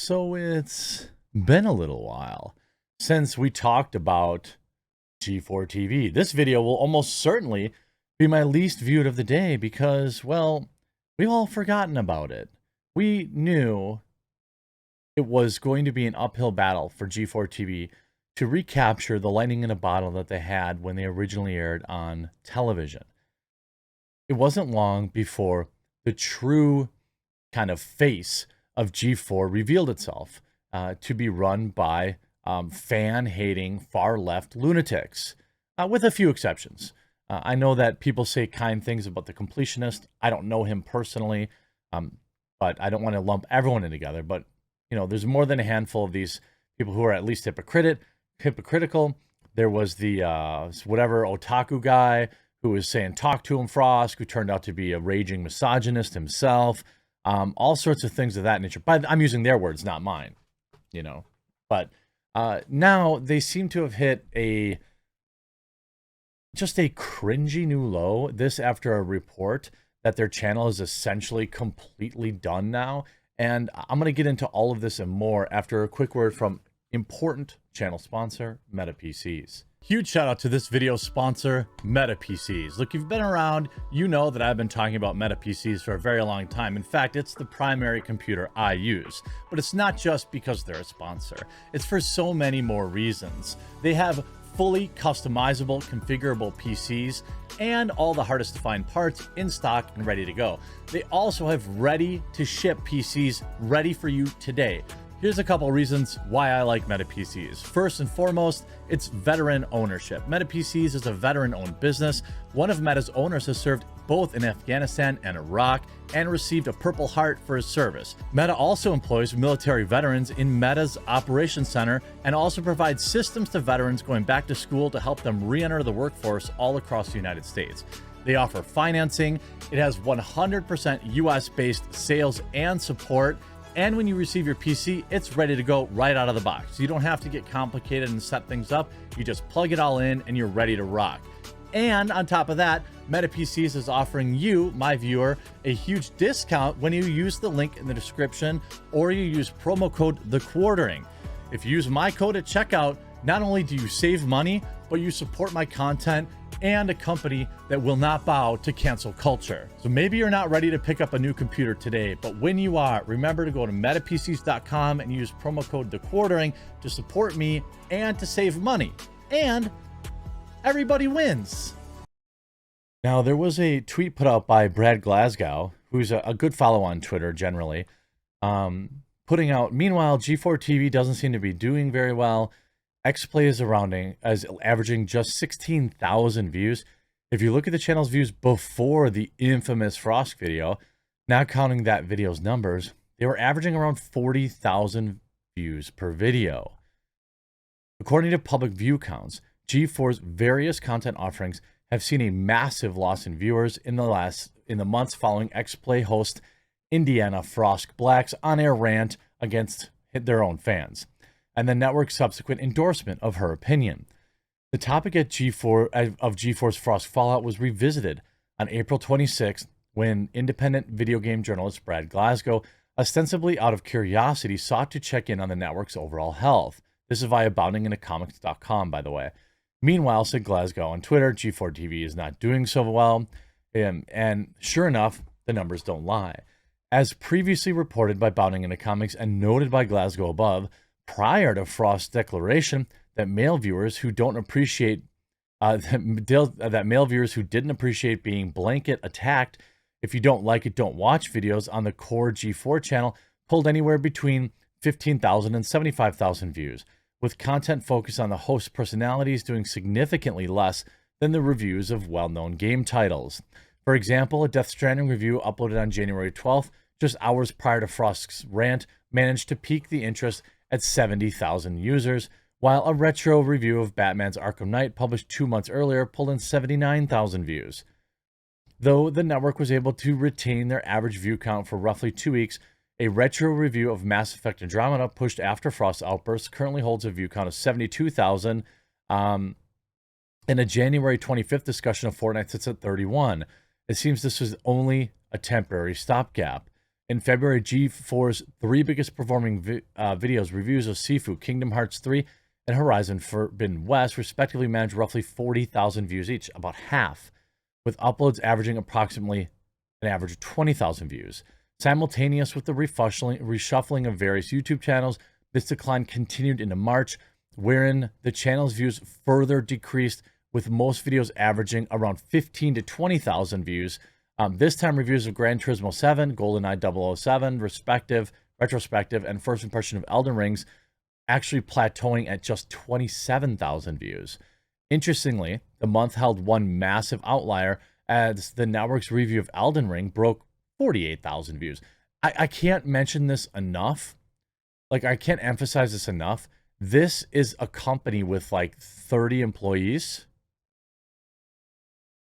So it's been a little while since we talked about G4TV. This video will almost certainly be my least viewed of the day because, well, we've all forgotten about it. We knew it was going to be an uphill battle for G4TV to recapture the lightning in a bottle that they had when they originally aired on television. It wasn't long before the true kind of face of G4 revealed itself to be run by fan-hating far-left lunatics, with a few exceptions. I know that people say kind things about the completionist. I don't know him personally, but I don't want to lump everyone in together. But, you know, there's more than a handful of these people who are at least hypocritical. There was the whatever otaku guy who was saying, talk to him, Frosk, who turned out to be a raging misogynist himself. All sorts of things of that nature. But I'm using their words, not mine, you know. But now they seem to have hit just a cringy new low. This after a report that their channel is essentially completely done now. And I'm going to get into all of this and more after a quick word from important channel sponsor, Meta PCs. Huge shout out to this video sponsor, Meta PCs. Look, you've been around, you know that I've been talking about Meta PCs for a very long time. In fact, it's the primary computer I use. But it's not just because they're a sponsor. It's for so many more reasons. They have fully customizable, configurable PCs and all the hardest to find parts in stock and ready to go. They also have ready to ship PCs ready for you today. Here's a couple reasons why I like Meta PCs. First and foremost, it's veteran ownership. Meta PCs is a veteran-owned business. One of Meta's owners has served both in Afghanistan and Iraq and received a Purple Heart for his service. Meta also employs military veterans in Meta's Operations Center and also provides systems to veterans going back to school to help them re-enter the workforce all across the United States. They offer financing. It has 100% US-based sales and support. And when you receive your PC, it's ready to go right out of the box. You don't have to get complicated and set things up. You just plug it all in and you're ready to rock. And on top of that, Meta PCs is offering you, my viewer, a huge discount when you use the link in the description or you use promo code TheQuartering. If you use my code at checkout, not only do you save money, but you support my content and a company that will not bow to cancel culture. So maybe you're not ready to pick up a new computer today, but when you are, remember to go to metapcs.com and use promo code TheQuartering to support me and to save money. And everybody wins. Now, there was a tweet put out by Brad Glasgow, who's a good follow on Twitter generally, putting out, meanwhile, G4TV doesn't seem to be doing very well. XPlay is averaging just 16,000 views. If you look at the channel's views before the infamous Frosk video, not counting that video's numbers, they were averaging around 40,000 views per video. According to public view counts, G4's various content offerings have seen a massive loss in viewers in the months following XPlay host Indiana Frosk Black's on-air rant against their own fans, and the network's subsequent endorsement of her opinion. The topic at G4's Frosk fallout was revisited on April 26th when independent video game journalist Brad Glasgow, ostensibly out of curiosity, sought to check in on the network's overall health. This is via boundingintocomics.com, by the way. Meanwhile, said Glasgow on Twitter, G4TV is not doing so well, and sure enough, the numbers don't lie. As previously reported by Bounding Into Comics and noted by Glasgow above, prior to Frost's declaration that male viewers who don't appreciate that male viewers who didn't appreciate being blanket attacked, if you don't like it, don't watch videos on the core G4 channel pulled anywhere between 15,000 and 75,000 views, with content focused on the host personalities doing significantly less than the reviews of well-known game titles. For example, a Death Stranding review uploaded on January 12th, just hours prior to Frosk's rant, managed to pique the interest at 70,000 users, while a retro review of Batman's Arkham Knight published 2 months earlier pulled in 79,000 views. Though the network was able to retain their average view count for roughly 2 weeks, a retro review of Mass Effect Andromeda pushed after Frost's outburst currently holds a view count of 72,000, and a January 25th discussion of Fortnite sits at 31. It seems this was only a temporary stopgap. In February, G4's three biggest performing videos, reviews of Sifu, Kingdom Hearts 3, and Horizon Forbidden West, respectively managed roughly 40,000 views each, about half, with uploads averaging approximately an average of 20,000 views. Simultaneous with the reshuffling of various YouTube channels, this decline continued into March, wherein the channel's views further decreased, with most videos averaging around 15 to 20,000 views. This time, reviews of Gran Turismo 7, GoldenEye 007, retrospective, and first impression of Elden Rings actually plateauing at just 27,000 views. Interestingly, the month held one massive outlier as the network's review of Elden Ring broke 48,000 views. I can't mention this enough. Like, I can't emphasize this enough. This is a company with like 30 employees.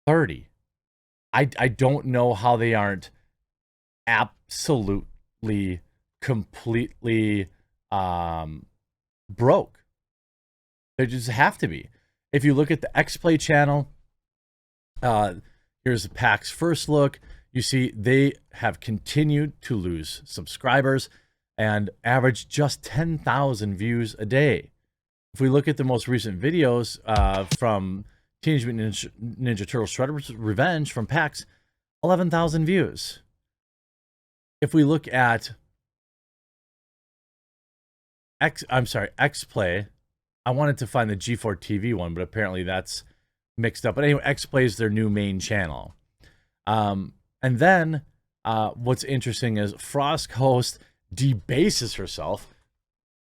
30. I don't know how they aren't absolutely, completely broke. They just have to be. If you look at the X-Play channel, here's PAX first look. You see they have continued to lose subscribers and average just 10,000 views a day. If we look at the most recent videos from Teenage Mutant Ninja Turtles Shredder's Revenge from PAX, 11,000 views. If we look at X-Play, I wanted to find the G4TV one, but apparently that's mixed up. But anyway, X-Play is their new main channel. And then what's interesting is Frosk host debases herself,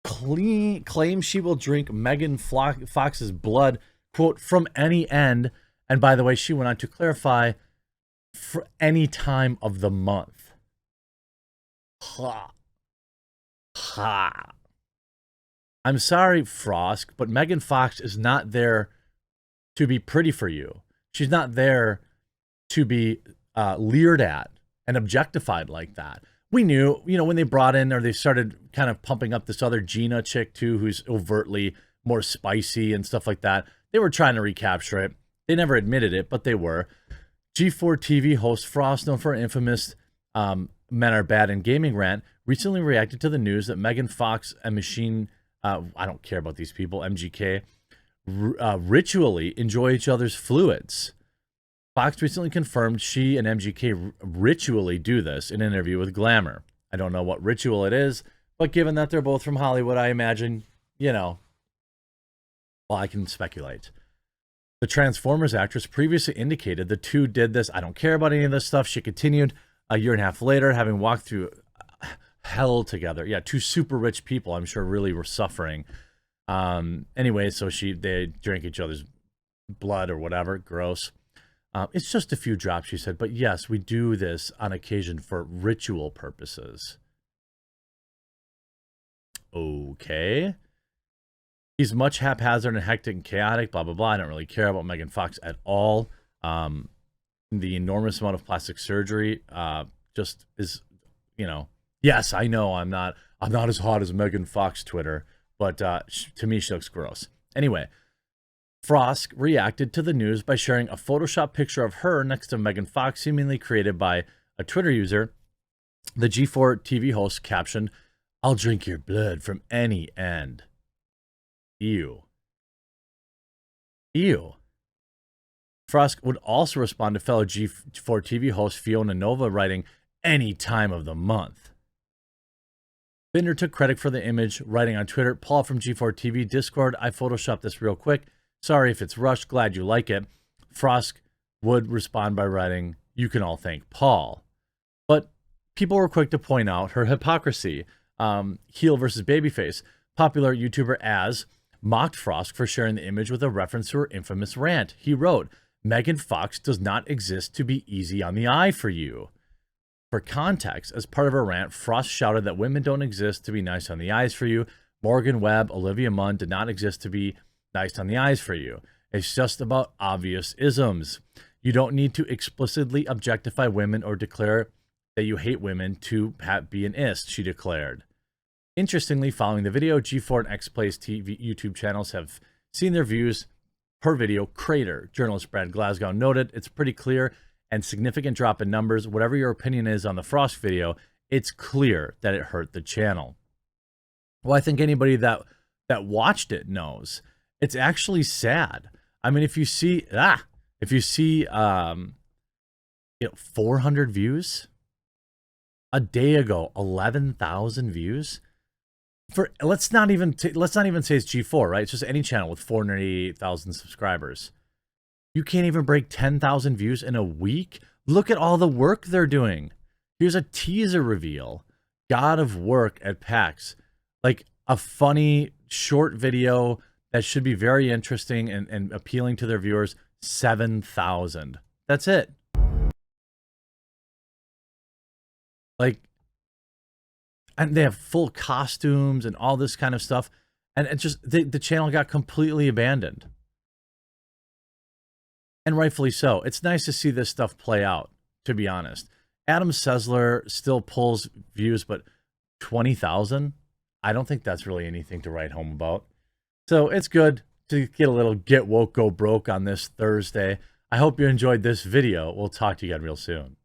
claims she will drink Megan Fox's blood, quote, from any end. And by the way, she went on to clarify, for any time of the month. Ha. Ha. I'm sorry, Frosk, but Megan Fox is not there to be pretty for you. She's not there to be leered at and objectified like that. We knew, you know, when they brought in, or they started kind of pumping up this other Gina chick too, who's overtly more spicy and stuff like that. They were trying to recapture it. They never admitted it, but they were. G4TV host Frost, known for an infamous Men Are Bad in Gaming rant, recently reacted to the news that Megan Fox and Machine, I don't care about these people, MGK, ritually enjoy each other's fluids. Fox recently confirmed she and MGK ritually do this in an interview with Glamour. I don't know what ritual it is, but given that they're both from Hollywood, I imagine, you know, well, I can speculate. The Transformers actress previously indicated the two did this. I don't care about any of this stuff. She continued a year and a half later, having walked through hell together. Yeah, two super rich people, I'm sure, really were suffering. Anyway, so they drank each other's blood or whatever. Gross. It's just a few drops, she said. But yes, we do this on occasion for ritual purposes. Okay. He's much haphazard and hectic and chaotic, blah, blah, blah. I don't really care about Megan Fox at all. The enormous amount of plastic surgery just is, you know, yes, I know I'm not as hot as Megan Fox Twitter, but to me, she looks gross. Anyway, Frosk reacted to the news by sharing a Photoshop picture of her next to Megan Fox, seemingly created by a Twitter user. The G4TV host captioned, "I'll drink your blood from any end." Ew. Ew. Frosk would also respond to fellow G4TV host Fiona Nova, writing, "Any time of the month." Binder took credit for the image, writing on Twitter, "Paul from G4TV Discord, I photoshopped this real quick. Sorry if it's rushed, glad you like it." Frosk would respond by writing, "You can all thank Paul." But people were quick to point out her hypocrisy. Heel versus Babyface. Popular YouTuber Az mocked Frosk for sharing the image with a reference to her infamous rant. He wrote, "Megan Fox does not exist to be easy on the eye for you." For context, as part of her rant, Frost shouted that women don't exist to be nice on the eyes for you. Morgan Webb, Olivia Munn did not exist to be nice on the eyes for you. It's just about obvious isms. You don't need to explicitly objectify women or declare that you hate women to be an ist, she declared. Interestingly, following the video, G4 and X-Play's TV YouTube channels have seen their views per video crater. Journalist Brad Glasgow noted, "It's pretty clear and significant drop in numbers. Whatever your opinion is on the Frost video, it's clear that it hurt the channel. Well, I think anybody that watched it knows. It's actually sad. I mean, if you see 400 views a day ago, 11,000 views for, let's not even say it's G4, right? It's just any channel with 488,000 subscribers. You can't even break 10,000 views in a week. Look at all the work they're doing. Here's a teaser reveal. God of Work at PAX. Like a funny short video that should be very interesting and appealing to their viewers. 7,000. That's it. Like, and they have full costumes and all this kind of stuff. And it just, the channel got completely abandoned. And rightfully so. It's nice to see this stuff play out, to be honest. Adam Sessler still pulls views, but 20,000? I don't think that's really anything to write home about. So it's good to get a little get woke, go broke on this Thursday. I hope you enjoyed this video. We'll talk to you again real soon.